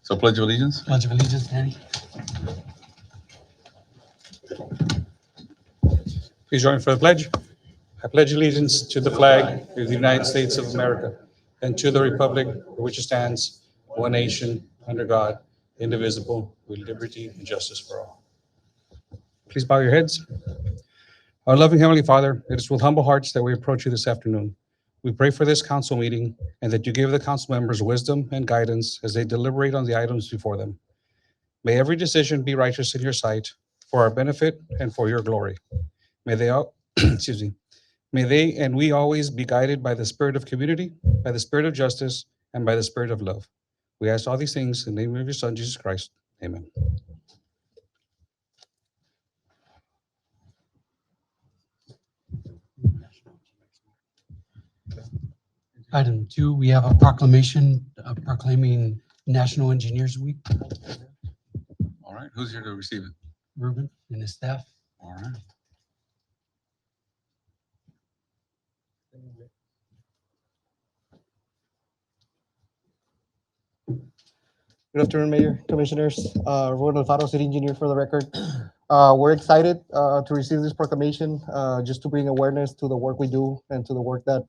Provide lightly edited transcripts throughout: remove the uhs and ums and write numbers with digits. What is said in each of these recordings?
So pledge of allegiance. Pledge of Allegiance, Danny. Please join for the pledge. I pledge allegiance to the flag of the United States of America and to the republic for which it stands, one nation, under God, indivisible, with liberty and justice for all. Please bow your heads. Our loving Heavenly Father, it is with humble hearts that we approach you this afternoon. We pray for this council meeting and that you give the council members wisdom and guidance as they deliberate on the items before them. May every decision be righteous in your sight, for our benefit and for your glory. May they all, excuse me, may they and we always be guided by the spirit of community, by the spirit of justice, and by the spirit of love. We ask all these things in the name of your Son, Jesus Christ. Amen. Item 2, we have a proclamation proclaiming National Engineers Week. All right, who's here to receive it? Ruben and his staff. All right. Good afternoon, Mayor, Commissioners. Ruben Alfaro, City Engineer for the record. We're excited to receive this proclamation, just to bring awareness to the work we do and to the work that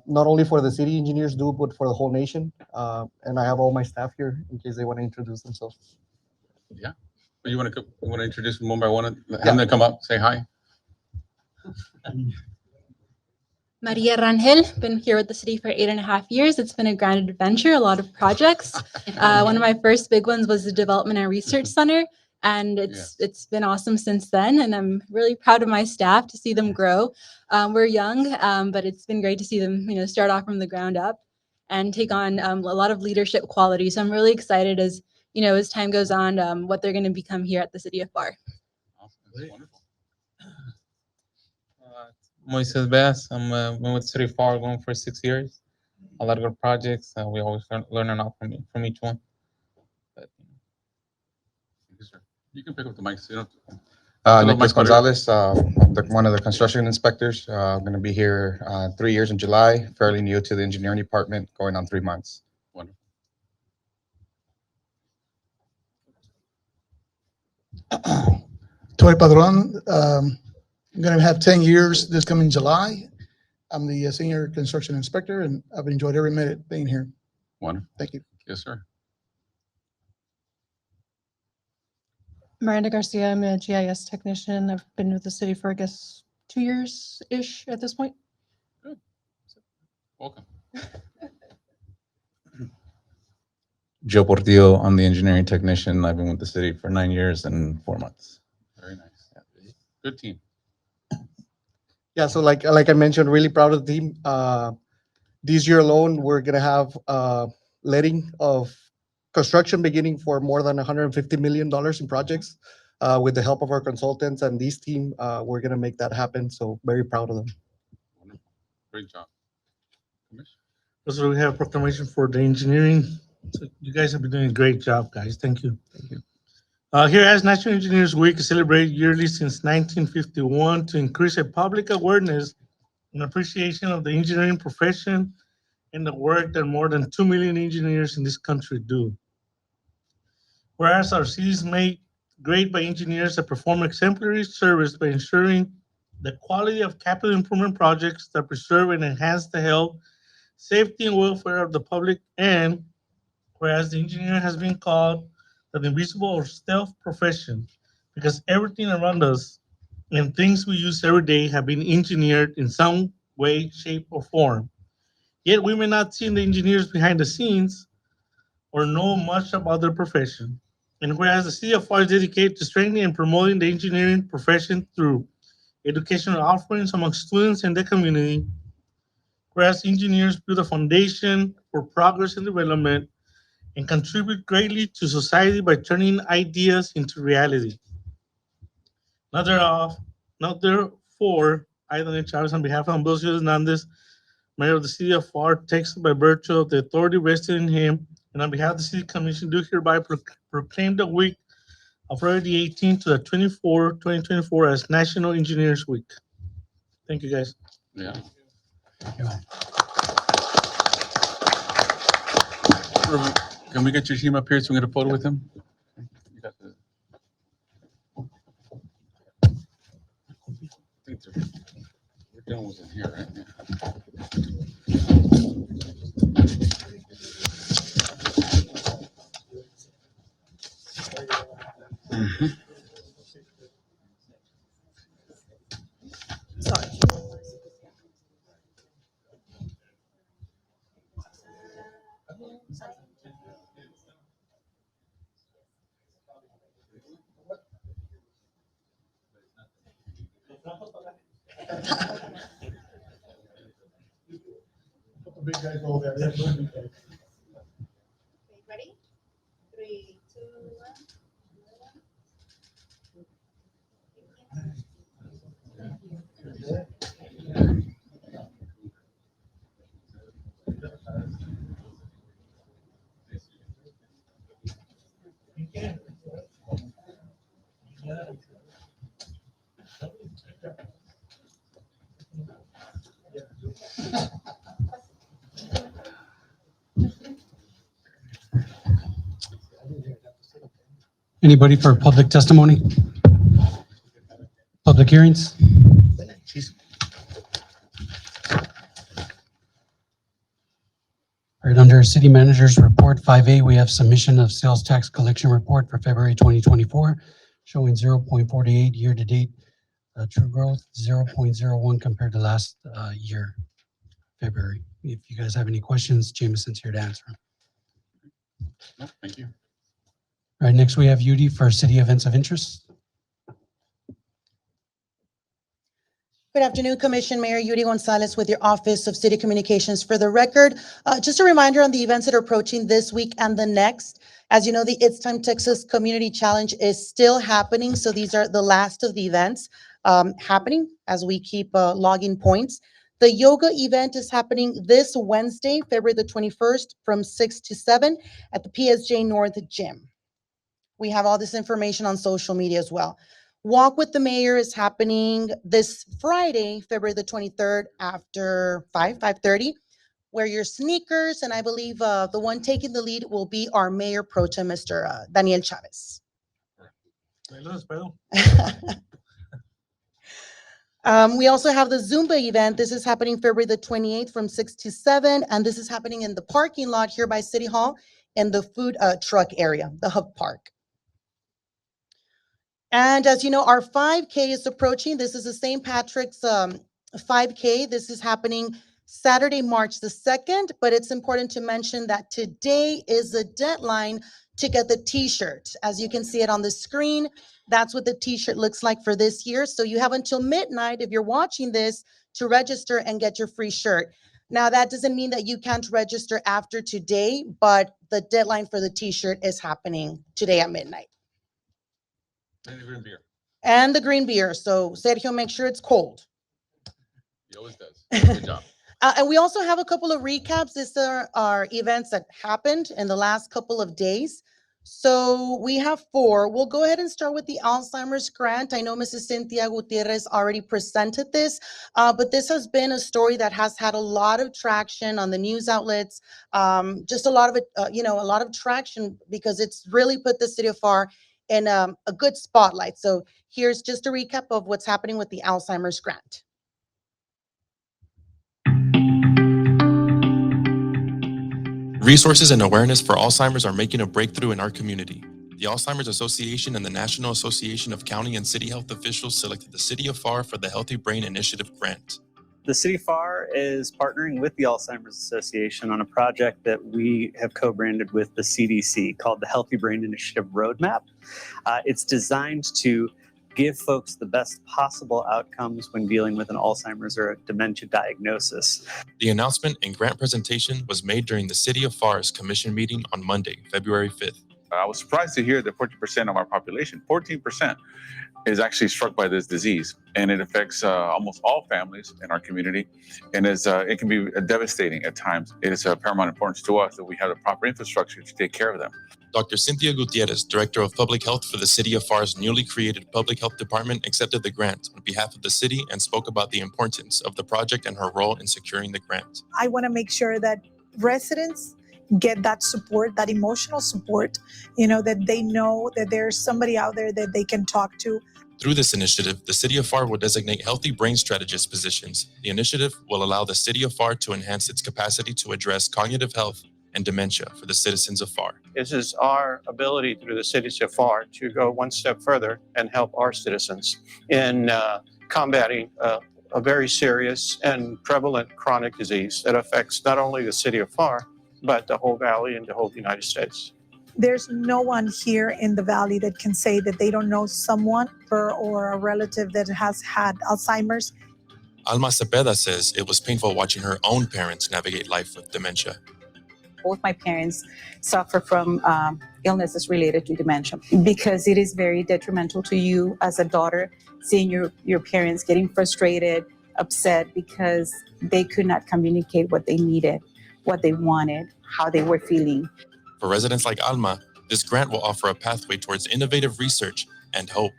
not only for the city engineers do, but for the whole nation. And I have all my staff here in case they want to introduce themselves. You want to introduce them one by one? Have them come up, say hi. Maria Rangel, been here with the city for 8.5 years. It's been a grand adventure, a lot of projects. One of my first big ones was the Development and Research Center, and it's been awesome since then. And I'm really proud of my staff to see them grow. We're young, but it's been great to see them, start off from the ground up and take on a lot of leadership qualities. So I'm really excited as time goes on, what they're going to become here at the city of Pharr. Awesome. That's wonderful. Moises Bass. I'm been with City of Pharr going for 6 years. A lot of good projects. We always learn a lot from each one. But, Thank you, sir. You can pick up the mic. So you don't Nicholas Gonzalez, one of the construction inspectors. I'm going to be here 3 years in July, fairly new to the engineering department, going on 3 months. Wonderful. Toy Padron. I'm going to have 10 years this coming July. I'm the senior construction inspector, and I've enjoyed every minute being here. Wonderful. Thank you. Yes, sir. Miranda Garcia, I'm a GIS technician. I've been with the city for, I guess, 2 years-ish at this point. Welcome. Joe Portillo, I'm the engineering technician. I've been with the city for 9 years and 4 months. Very nice. Good team. Yeah, so like I mentioned, really proud of the team. This year alone, we're gonna have letting of construction beginning for more than $150 million in projects. With the help of our consultants and this team, we're gonna make that happen. So very proud of them. Wonderful. Great job. Commissioner? So we have a proclamation for the engineering. So you guys have been doing a great job, guys. Thank you. Thank you. Here as National Engineers Week is celebrated yearly since 1951 to increase a public awareness and appreciation of the engineering profession and the work that more than 2 million engineers in this country do. Whereas our city is made great by engineers that perform exemplary service by ensuring the quality of capital improvement projects that preserve and enhance the health, safety, and welfare of the public, and whereas the engineer has been called the invisible or stealth profession because everything around us and things we use every day have been engineered in some way, shape, or form. Yet we may not see the engineers behind the scenes or know much about their profession. And whereas the city of Pharr is dedicated to strengthening and promoting the engineering profession through educational offerings among students and the community, whereas engineers build a foundation for progress and development and contribute greatly to society by turning ideas into reality. Not therefore, I, Daniel Chavez, on behalf of Ambrosio Hernandez, Mayor of the City of Pharr, takes by virtue of the authority vested in him, and on behalf of the City Commission, do hereby proclaim the week of February the 18th to the 24th, 2024 as National Engineers Week. Thank you, guys. Yeah. Can we get your team up here so we can get a photo with him? You got the- I think we're done with it here, right? Yeah. Mhm. Ready? 3, 2, 1. Anybody for public testimony? Public hearings? All right, under City Manager's Report 5A, we have submission of sales tax collection report for February 2024, showing 0.48 year-to-date true growth, 0.01 compared to last year, February. If you guys have any questions, Jameson's here to answer them. No, thank you. All right, next we have Yudi for city events of interest. Good afternoon, Commission. Mayor Yuri Gonzalez with your Office of City Communications. For the record, just a reminder on the events that are approaching this week and the next. As you know, the It's Time Texas Community Challenge is still happening. So these are the last of the events happening as we keep logging points. The yoga event is happening this Wednesday, February the 21st from 6 to 7 at the PSJ North Gym. We have all this information on social media as well. Walk with the Mayor is happening this Friday, February the 23rd after 5:30. Wear your sneakers, and I believe the one taking the lead will be our Mayor Pro Tem, Mr. Daniel Chavez. We also have the Zumba event. This is happening February the 28th from 6 to 7, and this is happening in the parking lot here by City Hall in the food truck area, the Hub Park. And as you know, our 5K is approaching. This is the St. Patrick's 5K. This is happening Saturday, March the 2nd, but it's important to mention that today is the deadline to get the t-shirt. As you can see it on the screen, that's what the t-shirt looks like for this year. So you have until midnight, if you're watching this, to register and get your free shirt. Now, that doesn't mean that you can't register after today, but the deadline for the t-shirt is happening today at midnight. And the green beer. And the green beer. So Sergio, make sure it's cold. He always does. Good job. And we also have a couple of recaps. These are our events that happened in the last couple of days. So we have 4. We'll go ahead and start with the Alzheimer's grant. I know Mrs. Cynthia Gutierrez already presented this, but this has been a story that has had a lot of traction on the news outlets. Just a lot of it, a lot of traction because it's really put the city of Pharr in a good spotlight. So here's just a recap of what's happening with the Alzheimer's grant. Resources and awareness for Alzheimer's are making a breakthrough in our community. The Alzheimer's Association and the National Association of County and City Health Officials selected the City of Pharr for the Healthy Brain Initiative grant. The City of Pharr is partnering with the Alzheimer's Association on a project that we have co-branded with the CDC called the Healthy Brain Initiative Roadmap. It's designed to give folks the best possible outcomes when dealing with an Alzheimer's or a dementia diagnosis. The announcement and grant presentation was made during the City of Pharr's commission meeting on Monday, February 5th. I was surprised to hear that 40% of our population, 14%, is actually struck by this disease. And it affects almost all families in our community. And it can be devastating at times. It is of paramount importance to us that we have the proper infrastructure to take care of them. Dr. Cynthia Gutierrez, Director of Public Health for the City of Pharr's newly created Public Health Department, accepted the grant on behalf of the city and spoke about the importance of the project and her role in securing the grant. I want to make sure that residents get that support, that emotional support, that they know that there's somebody out there that they can talk to. Through this initiative, the City of Pharr will designate healthy brain strategist positions. The initiative will allow the City of Pharr to enhance its capacity to address cognitive health and dementia for the citizens of Pharr. This is our ability through the City of Pharr to go one step further and help our citizens in combating a very serious and prevalent chronic disease that affects not only the City of Pharr, but the whole valley and the whole United States. There's no one here in the valley that can say that they don't know someone or a relative that has had Alzheimer's. Alma Cepeda says it was painful watching her own parents navigate life with dementia. Both my parents suffer from illnesses related to dementia because it is very detrimental to you as a daughter, seeing your parents getting frustrated, upset because they could not communicate what they needed, what they wanted, how they were feeling. For residents like Alma, this grant will offer a pathway towards innovative research and hope.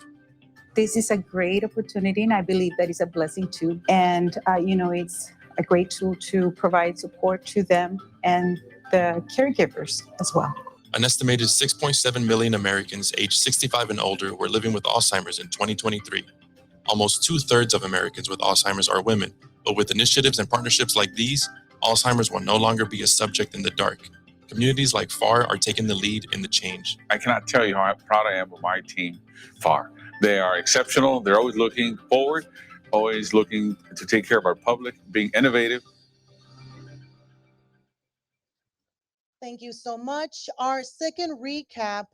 This is a great opportunity, and I believe that is a blessing too. And, it's a great tool to provide support to them and the caregivers as well. An estimated 6.7 million Americans aged 65 and older were living with Alzheimer's in 2023. Almost 2/3 of Americans with Alzheimer's are women, but with initiatives and partnerships like these, Alzheimer's will no longer be a subject in the dark. Communities like Pharr are taking the lead in the change. I cannot tell you how proud I am of my team, Pharr. They are exceptional. They're always looking forward, always looking to take care of our public, being innovative. Thank you so much. Our second recap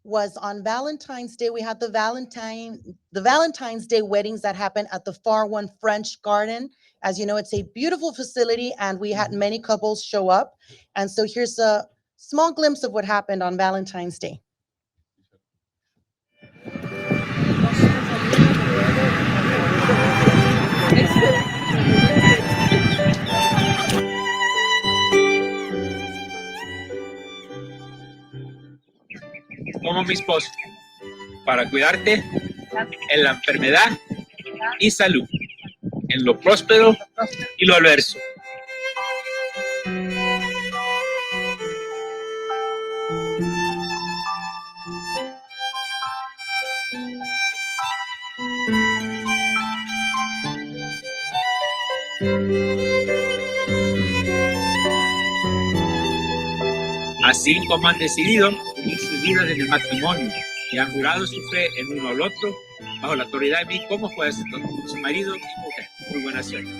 was on Valentine's Day. We had the Valentine's Day weddings that happened at the Pharr One French Garden. As you know, it's a beautiful facility, and we had many couples show up. And so here's a small glimpse of what happened on Valentine's Day. Como mi esposo, para cuidarte en la enfermedad y salud, en lo próspero y lo adverso. Así como han decidido unir sus vidas en el matrimonio y han jurado su fe en uno al otro, bajo la autoridad de mí como juez, su marido y mujer. Muy buena suerte.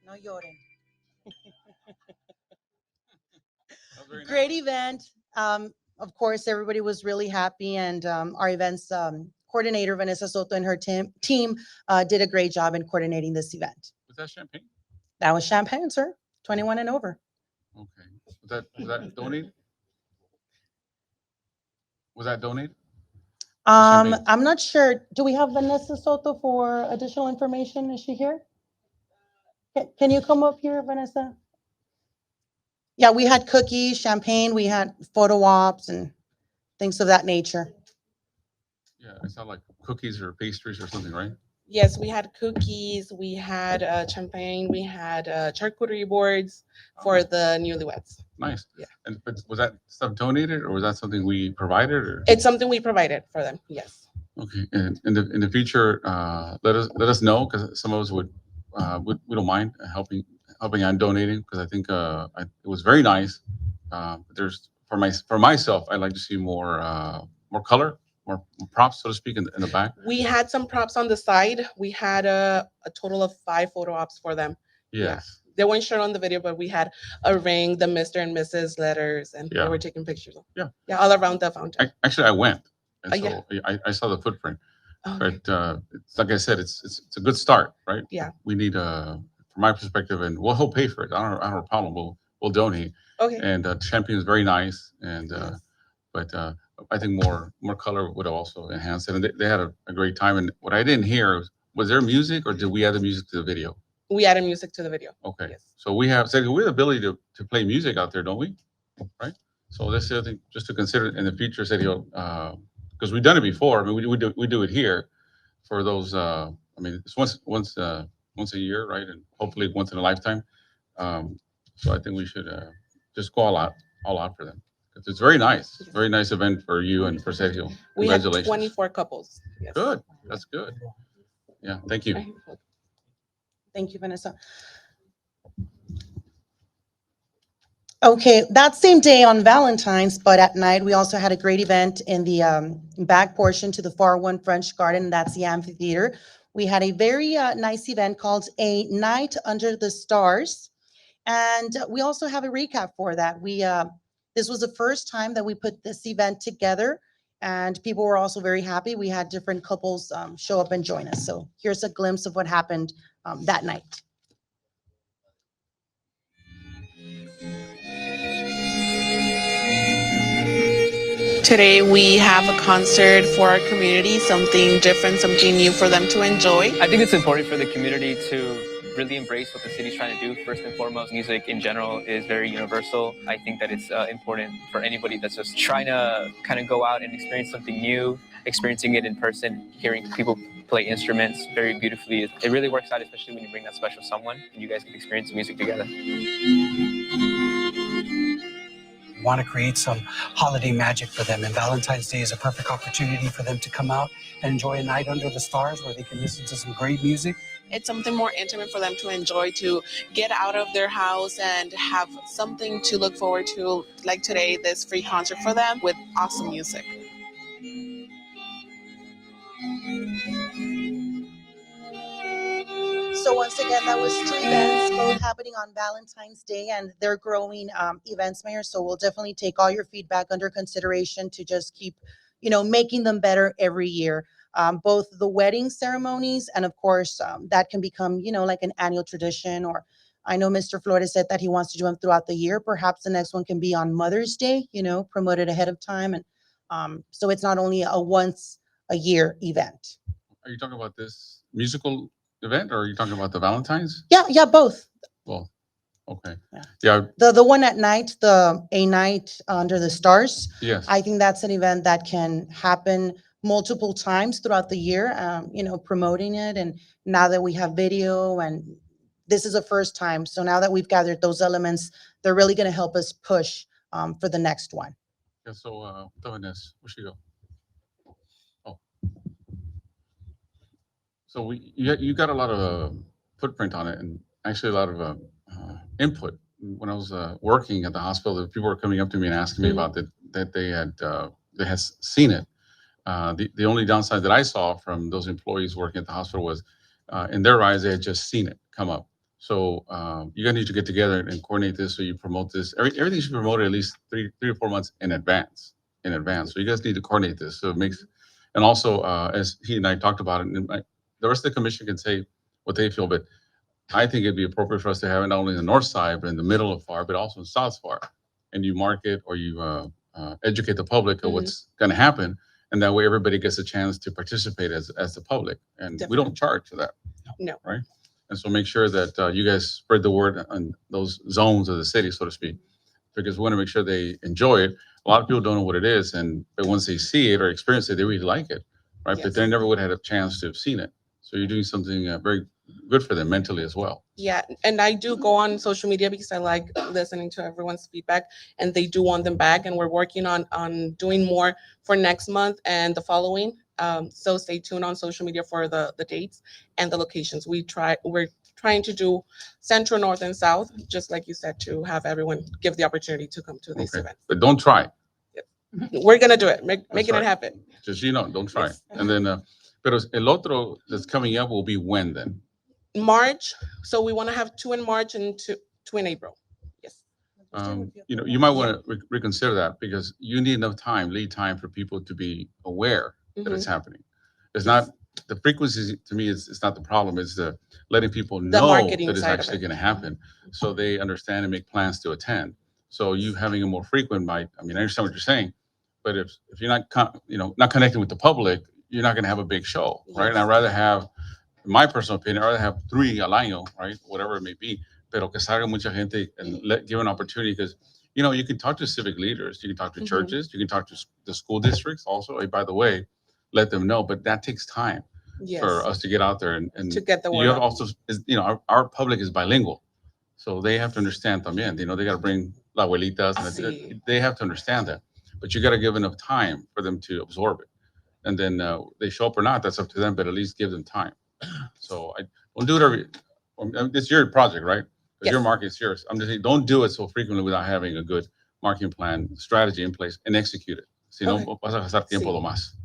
No lloren. Great event. Of course, everybody was really happy, and our events coordinator, Vanessa Soto, and her team did a great job in coordinating this event. Was that champagne? That was champagne, sir. 21 and over. Okay. Was that donated? Was that donated? Champagne. I'm not sure. Do we have Vanessa Soto for additional information? Is she here? Can you come up here, Vanessa? Yeah, we had cookies, champagne, we had photo ops and things of that nature. Yeah, it sounded like cookies or pastries or something, right? Yes, we had cookies, we had champagne, we had charcuterie boards for the newlyweds. Nice. Yeah. But was that stuff donated or was that something we provided or? It's something we provided for them, yes. Okay, and in the future, let us know because some of us would we don't mind helping and donating because I think it was very nice. There's for myself, I'd like to see more color, more props, so to speak, in the back. We had some props on the side. We had a total of 5 photo ops for them. Yes. they weren't shown on the video, but we had a ring, the Mr. and Mrs. letters, and Yeah. they were taking pictures of. Yeah. Yeah, all around the fountain. Actually, I went, and Yeah. so I saw the footprint. Okay. But it's like I said, it's a good start, right? Yeah. We need from my perspective, and we'll help pay for it. I don't have a problem. We'll donate. Okay. And Champion is very nice, and but I think more color would also enhance it. And they had a great time. And what I didn't hear was there music, or did we add the music to the video? We added music to the video. Okay. So we have the ability to play music out there, don't we? Right. So this is the other thing just to consider in the future, Sergio, because we've done it before. I mean, we do it here for those. I mean, it's once a year, right? And hopefully once in a lifetime. So I think we should just go all out for them. It's very nice event for you and for Sergio. We had Congratulations. 24 couples. Yes. Good. That's good. Yeah. Thank you. Thank you, Vanessa. Okay, that same day on Valentine's, but at night, we also had a great event in the back portion to the Pharr One French Garden. That's the amphitheater. We had a very nice event called A Night Under the Stars. And we also have a recap for that. This was the first time that we put this event together, and people were also very happy. We had different couples show up and join us. So here's a glimpse of what happened that night. Today we have a concert for our community, something different, something new for them to enjoy. I think it's important for the community to really embrace what the city's trying to do. First and foremost, music in general is very universal. I think that it's important for anybody that's just trying to kind of go out and experience something new, experiencing it in person, hearing people play instruments very beautifully. It really works out, especially when you bring that special someone and you guys can experience the music together. Want to create some holiday magic for them, and Valentine's Day is a perfect opportunity for them to come out and enjoy a night under the stars where they can listen to some great music. It's something more intimate for them to enjoy, to get out of their house and have something to look forward to, like today, this free concert for them with awesome music. So once again, that was 2 events, both happening on Valentine's Day, and they're growing events, Mayor. So we'll definitely take all your feedback under consideration to just keep, making them better every year. Both the wedding ceremonies and, of course, that can become, like an annual tradition. Or I know Mr. Flores said that he wants to do them throughout the year. Perhaps the next one can be on Mother's Day, promoted ahead of time. And so it's not only a once a year event. Are you talking about this musical event, or are you talking about the Valentine's? Yeah, both. Well, okay. Yeah. The one at night, the A Night Under the Stars. Yes. I think that's an event that can happen multiple times throughout the year, promoting it. And now that we have video, and this is the first time, so now that we've gathered those elements, they're really going to help us push for the next one. Yeah. So, Vanessa, where she go? Oh. So you got a lot of footprint on it, and actually a lot of input. When I was working at the hospital, people were coming up to me and asking me about that they had seen it. The only downside that I saw from those employees working at the hospital was, in their eyes, they had just seen it come up. So you guys need to get together and coordinate this, so you promote this. Everything should be promoted at least three to 4 months in advance. So you guys need to coordinate this. So it makes, and also as he and I talked about it, and the rest of the commission can say what they feel, but I think it'd be appropriate for us to have it not only in the north side, but in the middle of Pharr, but also in South Pharr. And you market, or you educate the public of what's going to happen. And that way everybody gets a chance to participate as the public. And we don't charge for that. No. Right? And so make sure that you guys spread the word on those zones of the city, so to speak, because we want to make sure they enjoy it. A lot of people don't know what it is, but once they see it or experience it, they really like it, right? Yes. But they never would have had a chance to have seen it. So you're doing something very good for them mentally as well. Yeah, and I do go on social media because I like listening to everyone's feedback, and they do want them back. And we're working on doing more for next month and the following. So stay tuned on social media for the dates and the locations. We're trying to do Central, North, and South, just like you said, to have everyone give the opportunity to come to these events. But don't try. We're gonna do it, making it happen. Just, don't try. And then, pero el otro that's coming up will be when then? March. So we want to have 2 in March and two in April. Yes. You might want to reconsider that because you need enough time, lead time for people to be aware that it's happening. It's not the frequency to me. It's not the problem. It's the letting people know marketing that it's side of actually it. going to happen, so they understand and make plans to attend. So you having a more frequent might. I mean, I understand what you're saying, but if you're not not connecting with the public, you're not going to have a big show, right? And I'd rather have, in my personal opinion, I'd rather have 3 al año, right? Whatever it may be, pero que salga mucha gente and give an opportunity because you can talk to civic leaders, you can talk to churches, you can talk to the school districts also. Hey, by the way, let them know, but that takes time for Yes. us to get out there and To get the you word have out. also our public is bilingual, so they have to understand también. They got to bring la abuelitas and Sí. they have to understand that, but you got to give enough time for them to absorb it, and then they show up or not, that's up to them, but at least give them time. So I don't do it it's your project, right? Because your Yes. market is yours. I'm just saying, don't do it so frequently without having a good marketing plan, strategy in place, and execute it. Si no, Okay. vas a gastar tiempo Sí. lo más.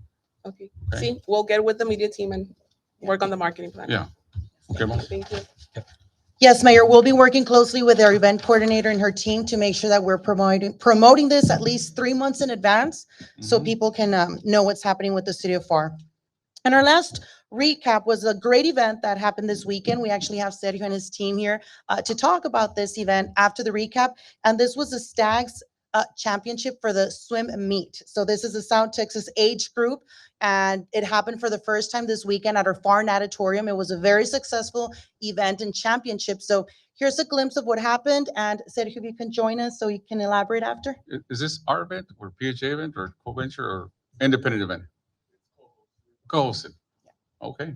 Okay. Okay. See, we'll get with the media team and work on the marketing plan. Yeah. Okay, Mom. Thank you. Yes, Mayor, we'll be working closely with our event coordinator and her team to make sure that we're promoting this at least 3 months in advance so people can know what's happening with the city of Pharr. And our last recap was a great event that happened this weekend. We actually have Sergio and his team here to talk about this event after the recap. And this was the Stags Championship for the swim meet. So this is a South Texas age group, and it happened for the first time this weekend at our Pharr Natatorium. It was a very successful event and championship. So here's a glimpse of what happened. And Sergio, if you can join us so you can elaborate after. Is this our event or PHA event or co-venture or independent event? Co-hosted. Okay.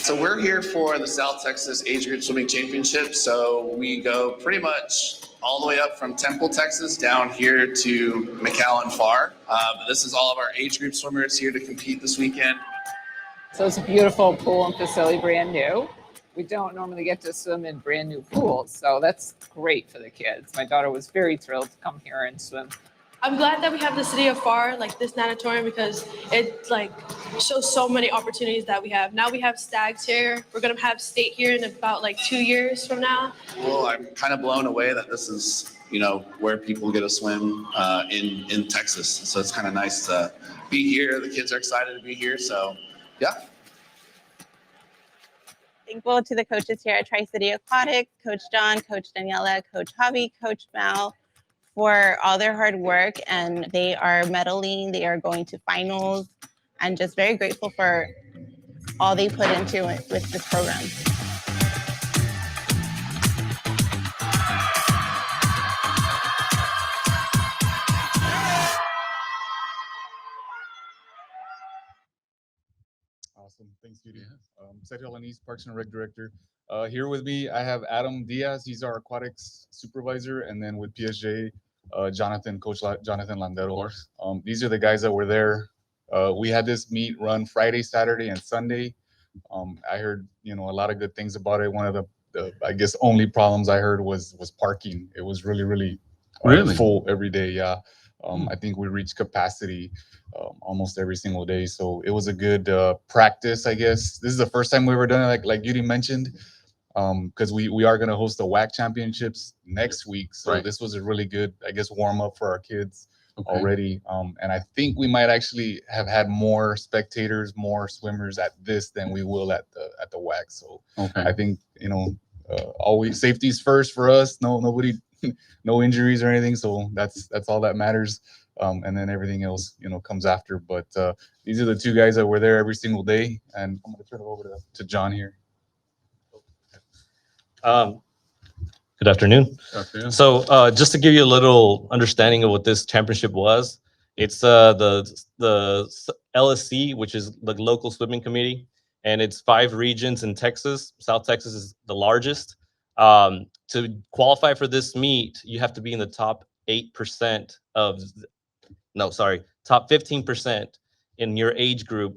So we're here for the South Texas Age Group Swimming Championship. So we go pretty much all the way up from Temple, Texas, down here to McAllen Pharr. But this is all of our age group swimmers here to compete this weekend. So it's a beautiful pool and facility, brand new. We don't normally get to swim in brand new pools, so that's great for the kids. My daughter was very thrilled to come here and swim. I'm glad that we have the city of Pharr, like this natatorium, because it shows so many opportunities that we have. Now we have Stags here. We're gonna have state here in about 2 years from now. Well, I'm kind of blown away that this is, where people get to swim in Texas. So it's kind of nice to be here. The kids are excited to be here. So, yeah. Thankful to the coaches here at Tri-City Aquatics, Coach John, Coach Daniela, Coach Javi, Coach Mal, for all their hard work, and they are medaling, they are going to finals, and just very grateful for all they put into it with this program. Awesome. Thanks, Judy. Sergio Alanis, Parks and Rec Director. Here with me, I have Adam Diaz. He's our aquatics supervisor. And then with PSJ, Coach Jonathan Landero. These are the guys that were there. We had this meet run Friday, Saturday, and Sunday. I heard, a lot of good things about it. One of the I guess, only problems I heard was parking. It was really, really full every day. Yeah. I think we reached capacity almost every single day. So it was a good practice, I guess. This is the first time we ever done it, like Judy mentioned, because we are going to host the WAC championships next week. So this was a really good, I guess, warm up for our kids already. And I think we might actually have had more spectators, more swimmers at this than we will at the WAC. So I think, always safety's first for us. Nobody, no injuries or anything. So that's all that matters. And then everything else, comes after. But these are the two guys that were there every single day. And I'm going to turn it over to John here. Good afternoon. So just to give you a little understanding of what this championship was, it's the LSC, which is the local swimming committee, and it's 5 regions in Texas. South Texas is the largest. To qualify for this meet, you have to be in the top 8% top 15% in your age group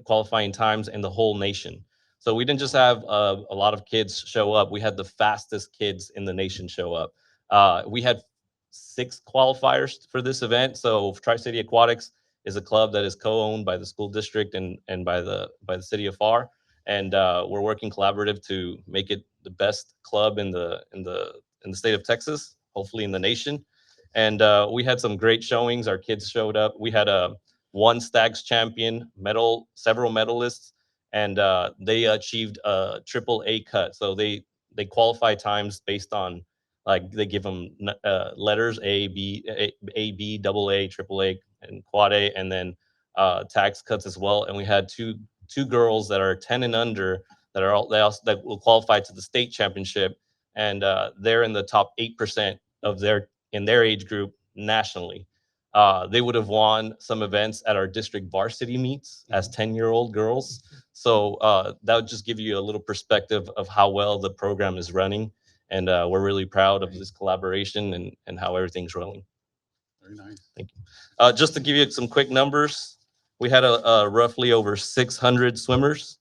qualifying times in the whole nation. So we didn't just have a lot of kids show up. We had the fastest kids in the nation show up. We had 6 qualifiers for this event. So Tri-City Aquatics is a club that is co-owned by the school district and by the city of Pharr, and we're working collaborative to make it the best club in the state of Texas, hopefully in the nation. And we had some great showings. Our kids showed up. We had one Stags champion, several medalists, and they achieved a AAA cut. So they qualify times based on, like, they give them letters A, B, AA, AAA, and quad A, and then tags cuts as well. And we had two girls that are 10 and under that will qualify to the state championship, and they're in the top 8% of their age group nationally. They would have won some events at our district varsity meets as 10-year-old girls. So that would just give you a little perspective of how well the program is running. And we're really proud of this collaboration and how everything's rolling. Very nice. Thank you. Just to give you some quick numbers, we had a roughly over 600 swimmers,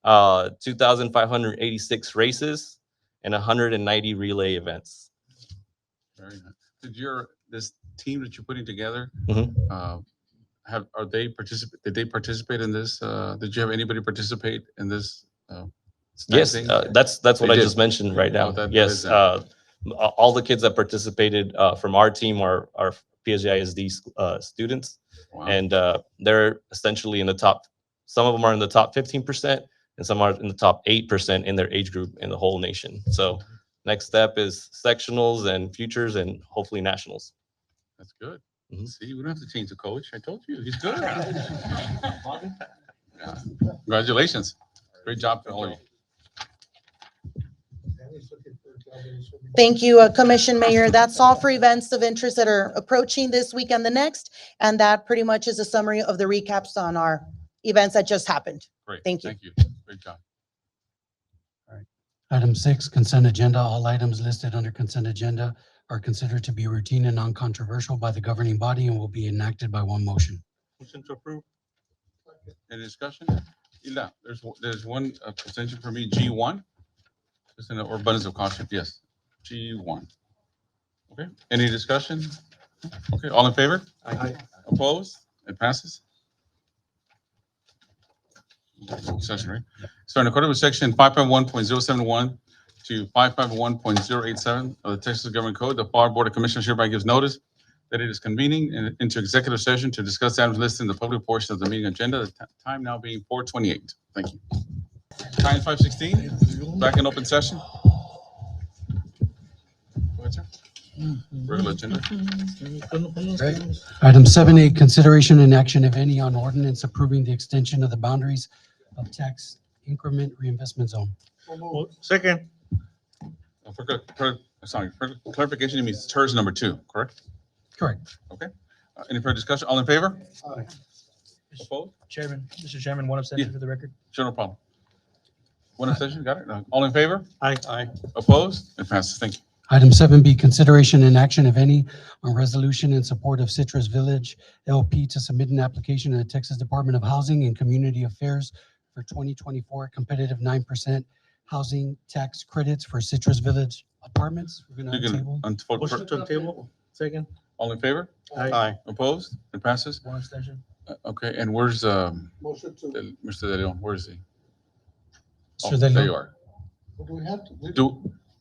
2,586 races, and 190 relay events. Very nice. This team that you're putting together, Mhm. Did they participate in this? Did you have anybody participate in this? Yes, thing? that's what They I did. just mentioned right now. Oh, that is Yes, that. all the kids that participated from our team are PSGISD students, Wow. and they're essentially in the top. Some of them are in the top 15%, and some are in the top 8% in their age group in the whole nation. So next step is sectionals and futures, and hopefully nationals. That's good. Mhm. See, we don't have to change the coach. I told you, he's good. Yeah. Congratulations. Great job to all of you. Thank you, Commission Mayor. That's all for events of interest that are approaching this week and the next. And that pretty much is a summary of the recaps on our events that just happened. Great. Thank you. Thank you. Great job. Item 6, consent agenda. All items listed under consent agenda are considered to be routine and non-controversial by the governing body and will be enacted by one motion. Motion to approve. Any discussion? Yeah, there's one abstention for me, G1. Just an abundance of caution, yes, G1. Okay, any discussion? Okay, all in favor? Aye. Opposed? It passes. Session, right? So in accordance with section 551.071 to 551.087 of the Texas Government Code, the Pharr Board of Commissioners hereby gives notice that it is convening into executive session to discuss items listed in the public portion of the meeting agenda, the time now being 4:28. Thank you. Time 5:16, back in open session. Go ahead, sir. Regular agenda. Item 7A, consideration and action, if any, on ordinance approving the extension of the boundaries of tax increment reinvestment zone. Second. For clarification, it means TERS number 2, correct? Correct. Okay. Any further discussion? All in favor? Opposed? Mr. Chairman, one abstention for the record. Sure, no problem. One abstention, got it? All in favor? Aye. Opposed? It passes. Thank you. Item 7B, consideration and action, if any, on resolution in support of Citrus Village LP to submit an application to the Texas Department of Housing and Community Affairs for 2024 competitive 9% housing tax credits for Citrus Village apartments. We're You going to table. Motion to table. Second. All in favor? Aye. Opposed? It passes. One abstention. Okay, and where's Motion to. Mr. De Leon? Where is he? Mr. Oh, De there Leon. you are. Do we have to?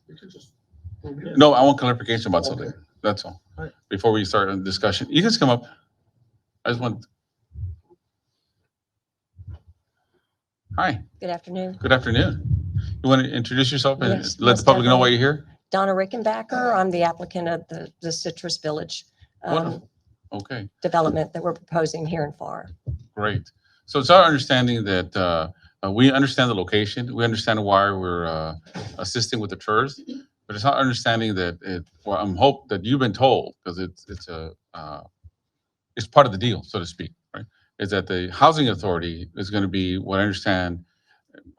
We could just. No, I want clarification about something. That's all. Alright. Before we start a discussion, you guys come up. I just want. Hi, Good afternoon. good afternoon. You want to introduce yourself and Yes, let the most public know why definitely. you're here? Donna Rickenbacker. I'm the applicant of the Citrus Village Wonderful. Okay, development that we're proposing here in Pharr. great. So it's our understanding that we understand the location. We understand why we're assisting with the TERS, but it's not understanding that well, I'm hope that you've been told, because it's part of the deal, so to speak, right? Is that the housing authority is going to be, what I understand,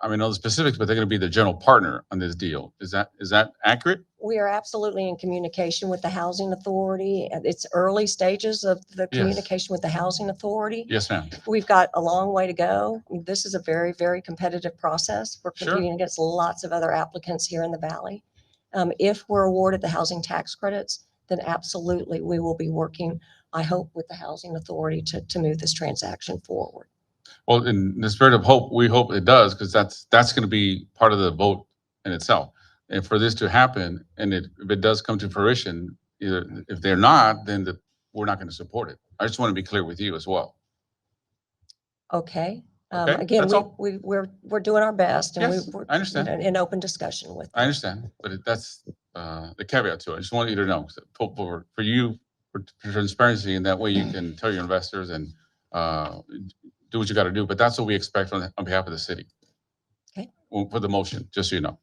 I mean, all the specifics, but they're going to be the general partner on this deal. Is that accurate? We are absolutely in communication with the Housing Authority. And it's early stages of the Yes. communication with the Housing Authority. Yes, ma'am. We've got a long way to go. I mean, this is a very, very competitive process. We're Sure. competing against lots of other applicants here in the Valley. If we're awarded the housing tax credits, then absolutely we will be working, I hope, with the Housing Authority to move this transaction forward. Well, in the spirit of hope, we hope it does, because that's going to be part of the vote in itself. And for this to happen, and if it does come to fruition, either if they're not, then we're not going to support it. I just want to be clear with you as well. Okay. Okay, Again, that's all. we're doing our best, and Yes, we're I understand. in open discussion with I understand, but that's the caveat to it. I just want you to know, for you, for transparency, and that way you can tell your investors and do what you got to do. But that's what we expect on behalf of the city. Okay. Well, for the motion, just so you know.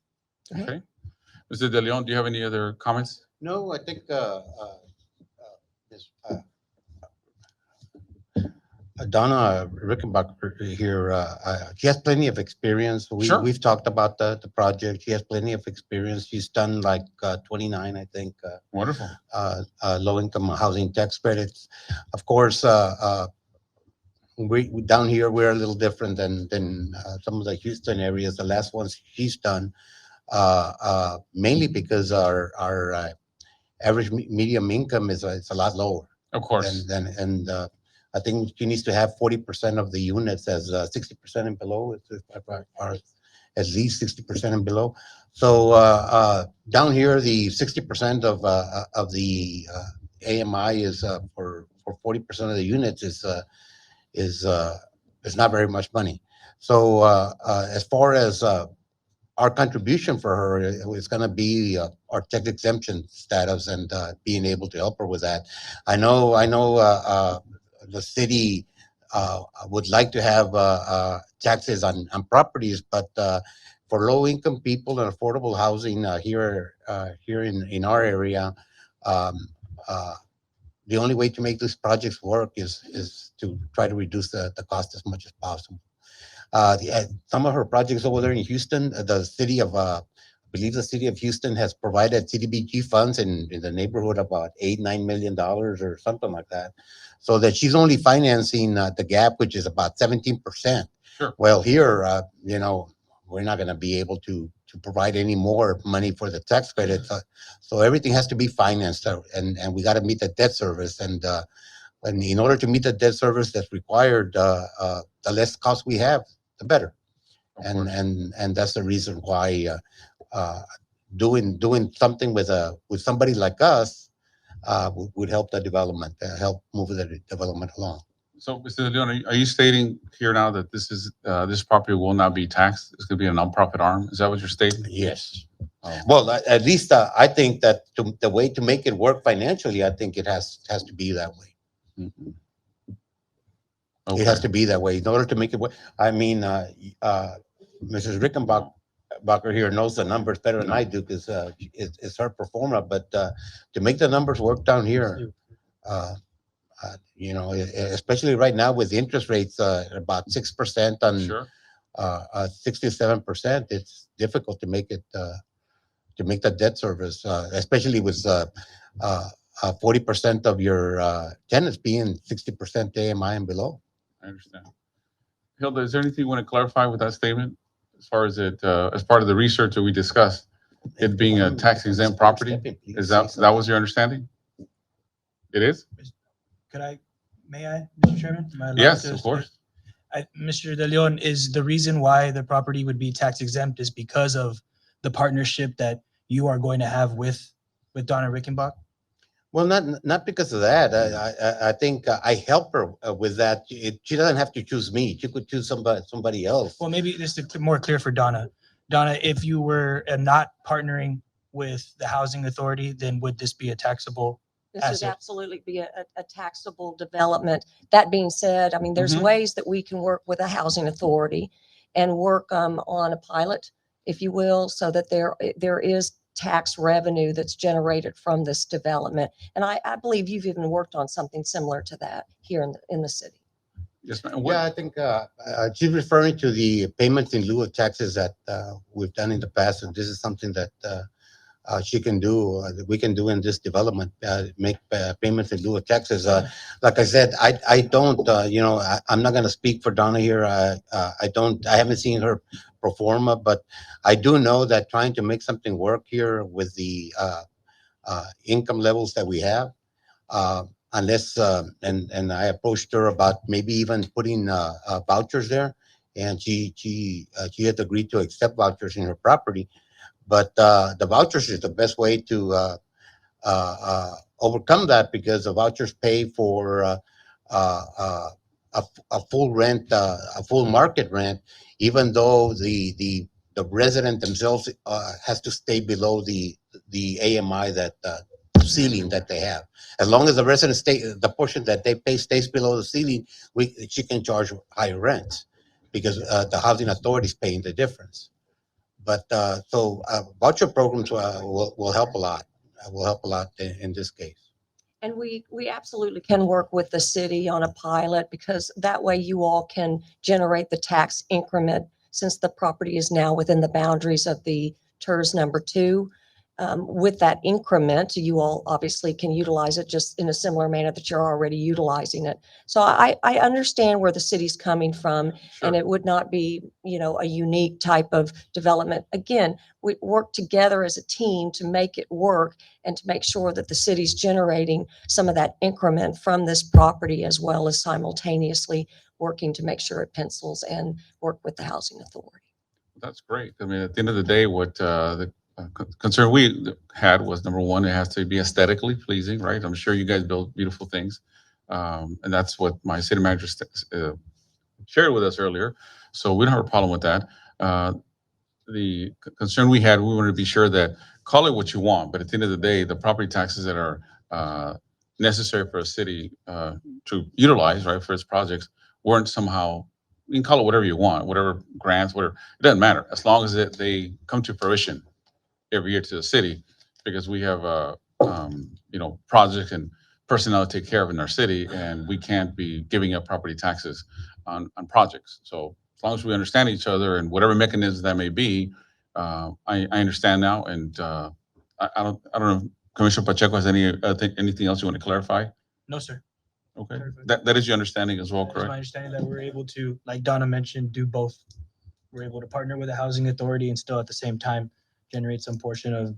Okay. Okay. Mr. De Leon, do you have any other comments? No, I think Ms. Donna Rickenbacker here, she has plenty of experience. Sure. We've talked about the project. She has plenty of experience. She's done like 29, I think, Wonderful. low-income housing tax credits. Of course, we down here, we're a little different than some of the Houston areas. The last ones she's done, mainly because our average medium income is a lot lower. Of course. And I think she needs to have 40% of the units as 60% and below, or at least 60% and below. So down here, the 60% of the AMI is for 40% of the units is not very much money. So as far as our contribution for her is going to be our tech exemption status and being able to help her with that. I know the city would like to have taxes on properties, but for low income people and affordable housing here in our area, the only way to make these projects work is to try to reduce the cost as much as possible. Some of her projects over there in Houston, the city of, I believe the city of Houston has provided CDBG funds in the neighborhood of about $8-9 million or something like that. So that she's only financing the gap, which is about 17%. Sure. Well, here, we're not going to be able to provide any more money for the tax credits. So everything has to be financed, and we got to meet the debt service. And in order to meet the debt service that's required, the less cost we have, the better. And that's the reason why doing something with somebody like us would help the development, help move the development along. So, Mr. De Leon, are you stating here now that this property will not be taxed? It's going to be a nonprofit arm. Is that what you're stating? Yes. Oh. Well, at least I think that the way to make it work financially, I think it has to be that way. Mm-hmm. Okay. It has to be that way in order to make it work. I mean, Mrs. Rickenbacker here knows the numbers better than I do because it's her performer. But to make the numbers work down here, especially right now with interest rates about 6% on 67%, it's difficult to make it to make the debt service, especially with 40% of your tenants being 60% AMI and below. I understand. Hilda, is there anything you want to clarify with that statement as far as as part of the research that we discussed, it being a tax exempt property? Is that was your understanding? It is? May I, Mr. Chairman? Am I allowed Yes, to of course. Mr. De Leon, is the reason why the property would be tax exempt is because of the partnership that you are going to have with Donna Rickenbach? Well, not because of that. I think I help her with that. She doesn't have to choose me. She could choose somebody else. Well, maybe this is more clear for Donna. Donna, if you were not partnering with the housing authority, then would this be a taxable This asset? would absolutely be a taxable development. That being said, I mean, there's ways that we can work with a housing authority and work on a pilot, if you will, so that there is tax revenue that's generated from this development. And I believe you've even worked on something similar to that here in the city. Yes, ma'am. Yeah, I think she's referring to the payments in lieu of taxes that we've done in the past, and this is something that she can do, that we can do in this development, make payments in lieu of taxes. Like I said, I don't, I'm not going to speak for Donna here. I haven't seen her pro forma, but I do know that trying to make something work here with the income levels that we have, unless, and I approached her about maybe even putting vouchers there, and she had agreed to accept vouchers in her property. But the vouchers is the best way to overcome that, because the vouchers pay for a full rent, a full market rent, even though the resident themselves has to stay below the AMI, that ceiling that they have. As long as the resident the portion that they pay stays below the ceiling, she can charge higher rents, because the housing authority is paying the difference. But so voucher programs will help a lot. Will help a lot in this case. And we absolutely can work with the city on a pilot, because that way you all can generate the tax increment, since the property is now within the boundaries of the TERS number 2. With that increment, you all obviously can utilize it just in a similar manner that you're already utilizing it. So I understand where the city's coming from, and it would not be, a unique type of development. Again, we work together as a team to make it work, and to make sure that the city's generating some of that increment from this property, as well as simultaneously working to make sure it pencils and work with the housing authority. That's great. I mean, at the end of the day, what the concern we had was, number one, it has to be aesthetically pleasing, right? I'm sure you guys build beautiful things, and that's what my city manager shared with us earlier. So we don't have a problem with that. The concern we had, we wanted to be sure that, call it what you want, but at the end of the day, the property taxes that are necessary for a city to utilize, right, for its projects, weren't somehow, you can call it whatever you want, whatever grants, whatever, it doesn't matter, as long as they come to fruition every year to the city, because we have projects and personnel to take care of in our city, and we can't be giving up property taxes on projects. So as long as we understand each other, and whatever mechanism that may be, I understand now, and I don't know if Commissioner Pacheco has anything else you want to clarify? No, sir. Okay, that is your understanding as well, It's my correct? understanding that we're able to, like Donna mentioned, do both. We're able to partner with the housing authority and still at the same time generate some portion of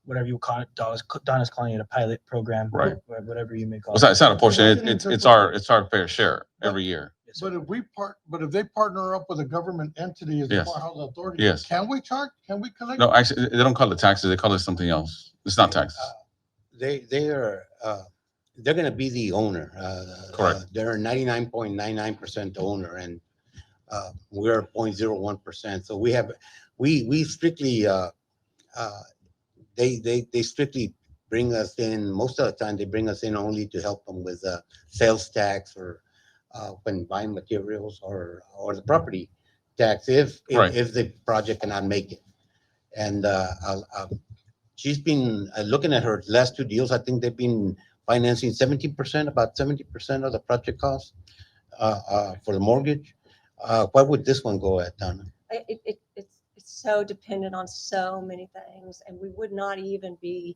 whatever you call it. Donna's calling it a pilot program, Right. whatever you may call Well, it. it's not a portion, it's our fair share every year. But if they partner up with a government entity as a Yes. housing authority, Yes. can we collect? No, actually, they don't call it taxes, they call it something else. It's not taxes. They're going to be the owner. Correct. They're 99.99% owner, and we're 0.01%. So we strictly they strictly bring us in. Most of the time, they bring us in only to help them with sales tax, or when buying materials, or the property tax if the project cannot make it. And she's been looking at her last 2 deals. I think they've been financing 17%, about 70% of the project cost for the mortgage. What would this one go at, Donna? It's so dependent on so many things, and we would not even be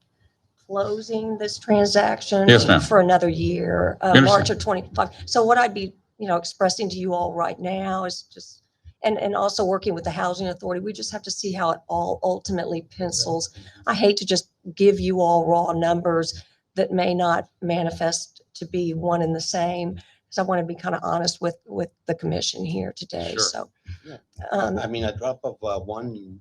closing this transaction Yes, ma'am. for another year, We understand. March of 25. So what I'd be, expressing to you all right now is just, and also working with the housing authority, we just have to see how it all ultimately pencils. I hate to just give you all raw numbers that may not manifest to be one and the same, because I want to be kind of honest with the commission here today. Sure. So, Yeah. I mean, a drop of one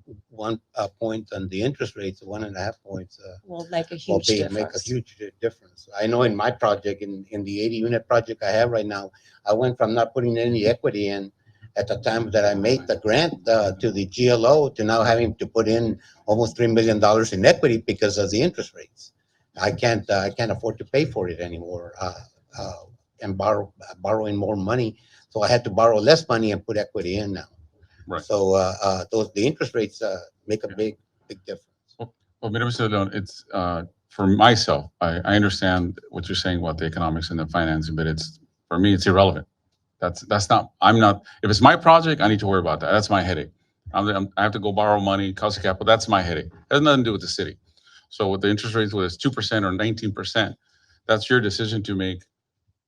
point on the interest rates, 1.5 points, will make a will huge make a difference. huge difference. I know in my project, in the 80-unit project I have right now, I went from not putting any equity in at the time that I made the grant to the GLO, to now having to put in almost $3 million in equity because of the interest rates. I can't afford to pay for it anymore, and borrowing more money. So I had to borrow less money and put equity in now. Right. So the interest rates make a big difference. Well, Mr. Leon, it's for myself, I understand what you're saying about the economics and the financing, but for me, it's irrelevant. That's not, I'm not, if it's my project, I need to worry about that. That's my headache. I have to go borrow money, cost of capital, that's my headache. It has nothing to do with the city. So with the interest rates, whether it's 2% or 19%, that's your decision to make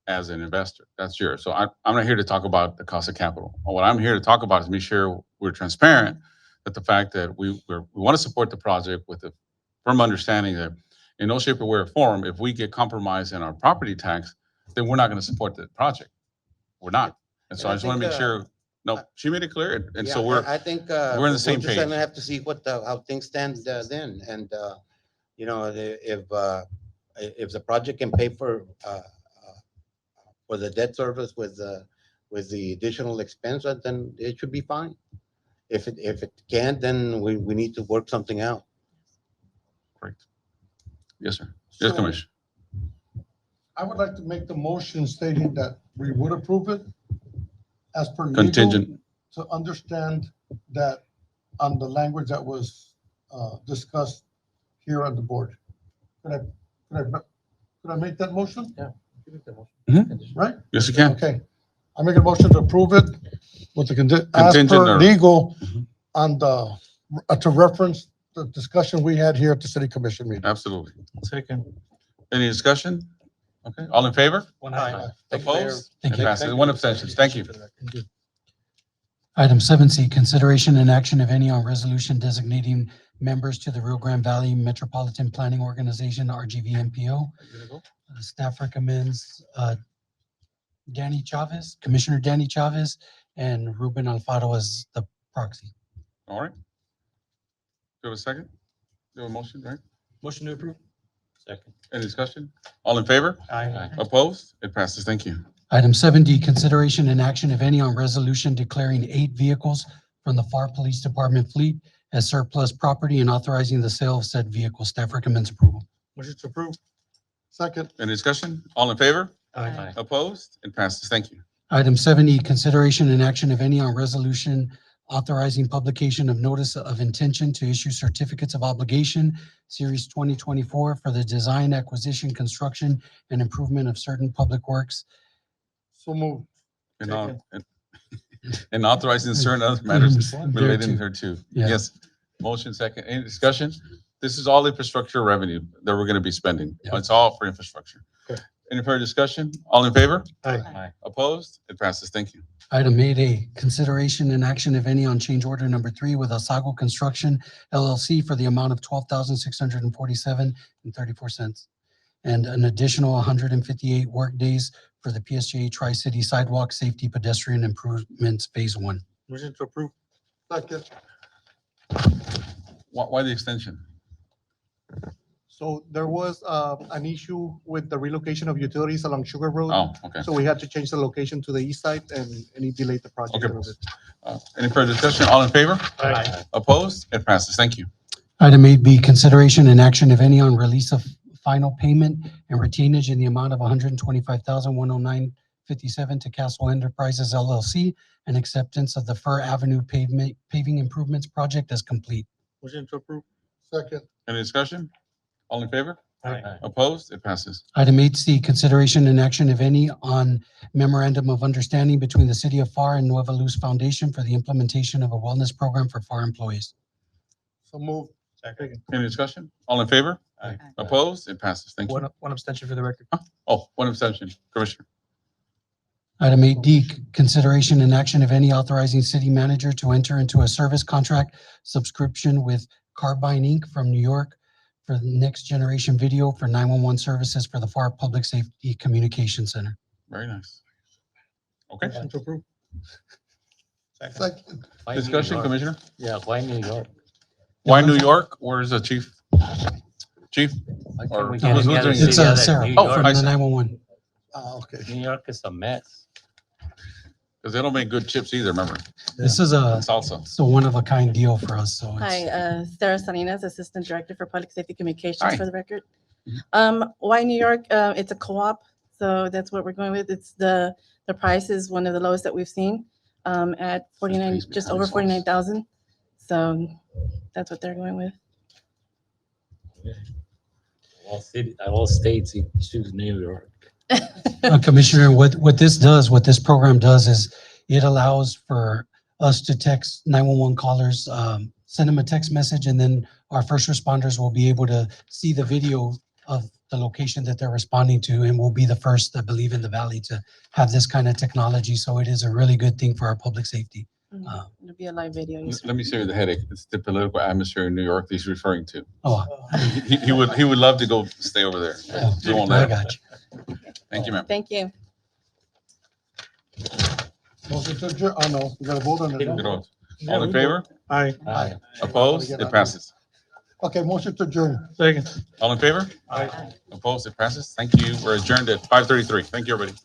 as an investor. That's yours. So I'm not here to talk about the cost of capital. What I'm here to talk about is make sure we're transparent, that the fact that we want to support the project with a firm understanding that in no shape or way or form, if we get compromised in our property tax, then we're not going to support the project. We're not. And so And I I just want to think, make sure, no, she made it clear. And so Yeah, I think we're in the same we're just page. gonna have to see how things stand then, and you know, if the project can pay for the debt service with the additional expense, then it should be fine. If it can't, then we need to work something out. Great. Yes, sir. Yes, So- Commissioner. I would like to make the motion stating that we would approve it as per legal. Contingent. To understand that on the language that was discussed here on the board. Could I make that motion? Yeah. Right? Yes, you can. Okay. I make a motion to approve it with the as Contingent per or- legal on the, to reference the discussion we had here at the city commission meeting. Absolutely. Second. Any discussion? Okay, all in favor? One eye. Opposed? Thank It you. passes. One abstention. Thank you. Item 7C, consideration and action, if any, on resolution designating members to the Rio Grande Valley Metropolitan Planning Organization, RGVMPO. Staff recommends Commissioner Danny Chavez, and Ruben Alfaro as the proxy. All right. Do you have a second? Do you have a motion, right? Motion to approve. Second. Any discussion? All in favor? Aye. Opposed? It passes. Thank you. Item 7D, consideration and action, if any, on resolution declaring 8 vehicles from the Pharr Police Department fleet as surplus property and authorizing the sale of said vehicle. Staff recommends approval. Motion to approve. Second. Any discussion? All in favor? Aye. Opposed? It passes. Thank you. Item 7E, consideration and action, if any, on resolution authorizing publication of notice of intention to issue certificates of obligation, Series 2024, for the design, acquisition, construction, and improvement of certain public works. So moved. And authorizing certain other matters There relating too. thereto. Yeah. Yes. Motion second. Any discussion? This is all infrastructure revenue that we're going to be spending. Yeah. It's all for infrastructure. Okay. Any further discussion? All in favor? Aye. Opposed? It passes. Thank you. Item 8A, consideration and action, if any, on change order number 3 with Osago Construction LLC for the amount of $12,647.34, and an additional 158 workdays for the PSJA Tri-City Sidewalk Safety Pedestrian Improvements Phase 1. Motion to approve. Second. Why the extension? So there was an issue with the relocation of utilities along Sugar Road. Oh, okay. So we had to change the location to the east side and it delayed the project a Okay. little bit. Any further discussion? All in favor? Aye. Opposed? It passes. Thank you. Item 8B, consideration and action, if any, on release of final payment and retainage in the amount of $125,109.57 to Castle Enterprises LLC, and acceptance of the Fur Avenue paving improvements project as complete. Motion to approve. Second. Any discussion? All in favor? Aye. Opposed? It passes. Item 8C, consideration and action, if any, on memorandum of understanding between the City of Pharr and Nueva Luz Foundation for the implementation of a wellness program for Pharr employees. So moved. Second. Any discussion? All in favor? Aye. Opposed? It passes. Thank you. One abstention for the record. Oh, one abstention. Commissioner. Item 8D, consideration and action, if any, authorizing city manager to enter into a service contract subscription with Carbine Inc. from New York for the next generation video for 911 services for the Pharr Public Safety Communication Center. Very nice. Okay. Motion to approve. Second. Discussion, Commissioner? Yeah, why New York? Why New York? Where's the chief? Chief? Or we who's get any other doing It's it? Yeah, Sarah New Oh, York. from I the see. 911. Okay. New York is a mess. Because they don't make good chips either, remember? This is a, Salsa. it's a one-of-a-kind deal for us, so Hi, it's, Sarah Salinas, Assistant Director for Public Safety Communications Hi. for the record. Why New York? It's a co-op, so that's what we're going with. It's the price is one of the lowest that we've seen at 49, just over 49,000. So that's what they're going with. All states, you choose New York. Commissioner, what this does, what this program does is it allows for us to text 911 callers, send them a text message, and then our first responders will be able to see the video of the location that they're responding to, and we'll be the first, I believe, in the valley to have this kind of technology. So it is a really good thing for our public safety. It'll be a live video. yes, sir. Let me save you the headache. It's the political atmosphere in New York that he's referring to. Oh, He would love to go stay over there. but we won't I let him. got you. Thank you, ma'am. Thank you. Motion to adjourn, oh no, we gotta vote on it. Good no? old. All in favor? Aye. Aye. Opposed? It passes. Okay, motion to adjourn. Second. All in favor? Aye. Opposed? It passes. Thank you. We're adjourned at 5:33. Thank you, everybody.